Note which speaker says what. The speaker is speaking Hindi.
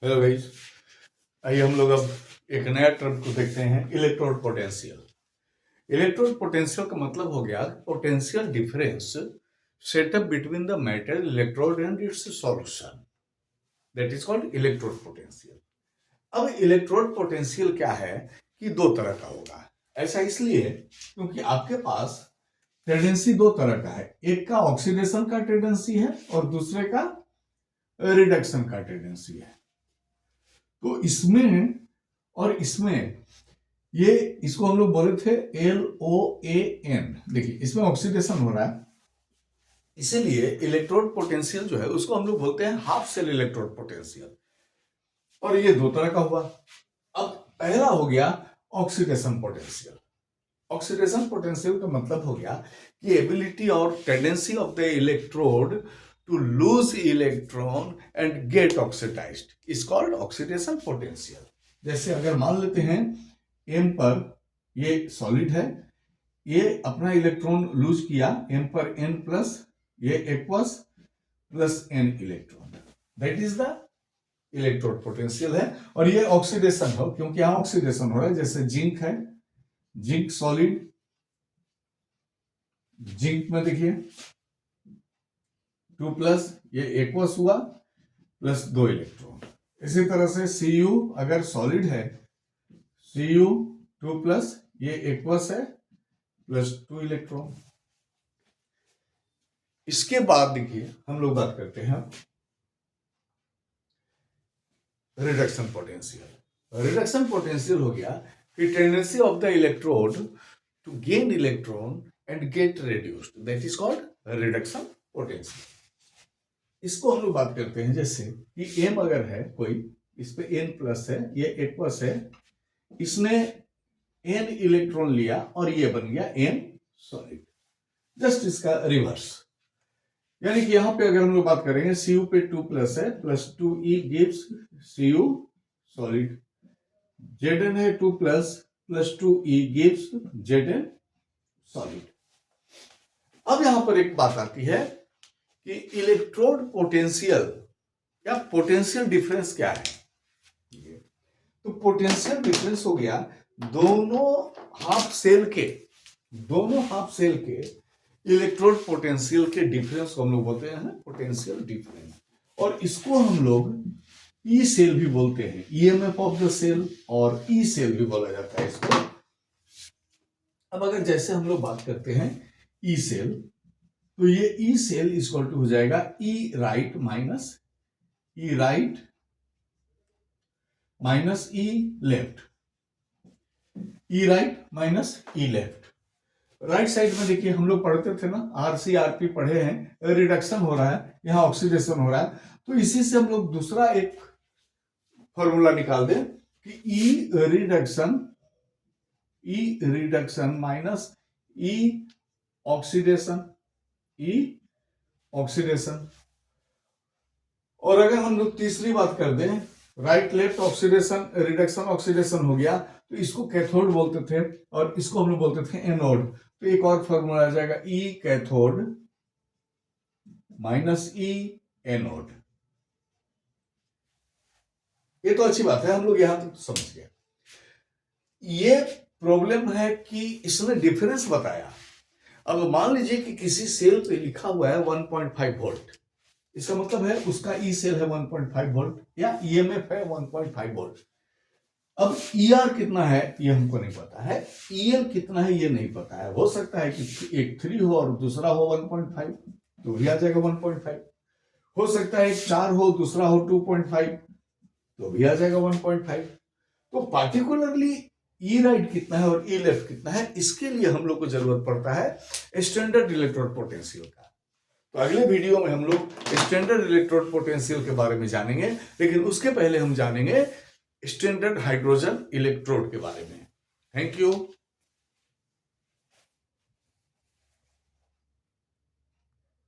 Speaker 1: हेलो गाइस, आइए हम लोग अब एक नया टर्म को देखते हैं, इलेक्ट्रोड पोटेंशियल। इलेक्ट्रोड पोटेंशियल का मतलब हो गया potential difference setup between the metal electrode and it's solution, that is called electrode potential. अब इलेक्ट्रोड पोटेंशियल क्या है कि दो तरह का होगा। ऐसा इसलिए क्योंकि आपके पास टेंडेंसी दो तरह का है, एक का ऑक्सीडेशन का टेंडेंसी है और दूसरे का रिडक्शन का टेंडेंसी है। तो इसमें और इसमें ये इसको हम लोग बोले थे LOAN। देखिए इसमें ऑक्सीडेशन हो रहा है, इसीलिए इलेक्ट्रोड पोटेंशियल जो है उसको हम लोग बोलते हैं हाफ सेल इलेक्ट्रोड पोटेंशियल। और ये दो तरह का हुआ। अब पहला हो गया ऑक्सीडेशन पोटेंशियल। ऑक्सीडेशन पोटेंशियल का मतलब हो गया कि एबिलिटी और tendency of the electrode to lose electron and get oxidised is called oxidation potential. जैसे अगर मान लेते हैं M पर ये सॉलिड है, ये अपना इलेक्ट्रॉन लूज किया M पर N प्लस, ये aqueous plus N electron, that is the electrode potential है। और ये ऑक्सीडेशन हो, क्योंकि यहां ऑक्सीडेशन हो रहा है। जैसे जिंक है, जिंक सॉलिड, जिंक में देखिए 2 प्लस, ये एक्वस हुआ प्लस 2 इलेक्ट्रॉन। इसी तरह से Cu अगर सॉलिड है, Cu 2 प्लस, ये एक्वस है प्लस 2 इलेक्ट्रॉन। इसके बाद देखिए हम लोग बात करते हैं रिडक्शन पोटेंशियल। रिडक्शन पोटेंशियल हो गया कि tendency of the electrode to gain electron and get reduced, that is called reduction potential. इसको हम लोग बात करते हैं जैसे कि M अगर है कोई, इस पे N प्लस है, ये एक्वस है, इसने N इलेक्ट्रॉन लिया और ये बन गया N सॉलिड। जस्ट इसका रिवर्स, यानी कि यहां पे अगर हम लोग बात करेंगे Cu पे 2 प्लस है, plus 2E gives Cu solid. Zn है 2 plus, plus 2E gives Zn solid. अब यहां पर एक बात आती है कि इलेक्ट्रोड पोटेंशियल या पोटेंशियल डिफरेंस क्या है। तो पोटेंशियल डिफरेंस हो गया दोनों हाफ सेल के इलेक्ट्रोड पोटेंशियल के डिफरेंस को हम लोग बोलते हैं पोटेंशियल डिफरेंस। और इसको हम लोग ई सेल भी बोलते हैं, ईएमएफ ऑफ द सेल, और ई सेल भी बोला जाता है इसको। अब अगर जैसे हम लोग बात करते हैं ई सेल, तो ये ई सेल इक्वल टू हो जाएगा ई राइट माइनस ई लेफ्ट, ई राइट माइनस ई लेफ्ट। राइट साइड में देखिए हम लोग पढ़ते थे ना, RC/RP पढ़े हैं, रिडक्शन हो रहा है, यहां ऑक्सीडेशन हो रहा है। तो इसी से हम लोग दूसरा एक फॉर्मूला निकाल दें कि ई रिडक्शन माइनस ई ऑक्सीडेशन। और अगर हम लोग तीसरी बात कर दें, right left oxidation reduction oxidation हो गया, तो इसको कैथोड बोलते थे और इसको हम लोग बोलते थे एनोड। तो एक और फॉर्मूला आ जाएगा ई कैथोड माइनस ई एनोड। ये तो अच्छी बात है, हम लोग यहां तक तो समझ गए। ये प्रॉब्लम है कि इसने डिफरेंस बताया। अब मान लीजिए कि किसी सेल पे लिखा हुआ है 1.5 वोल्ट, इसका मतलब है उसका ई सेल है 1.5 वोल्ट या ईएमएफ है 1.5 वोल्ट। अब ER कितना है ये हमको नहीं पता है, EL कितना है ये नहीं पता है। हो सकता है कि एक 3 हो और दूसरा हो 1.5, तो भी आ जाएगा 1.5। हो सकता है एक 4 हो दूसरा हो 2.5, तो भी आ जाएगा 1.5। तो पार्टिकुलरली ई राइट कितना है और ई लेफ्ट कितना है, इसके लिए हम लोग को जरूरत पड़ता है स्टैंडर्ड इलेक्ट्रोड पोटेंशियल का। तो अगले वीडियो में हम लोग स्टैंडर्ड इलेक्ट्रोड पोटेंशियल के बारे में जानेंगे, लेकिन उसके पहले हम जानेंगे स्टैंडर्ड हाइड्रोजन इलेक्ट्रोड के बारे में। Thank you.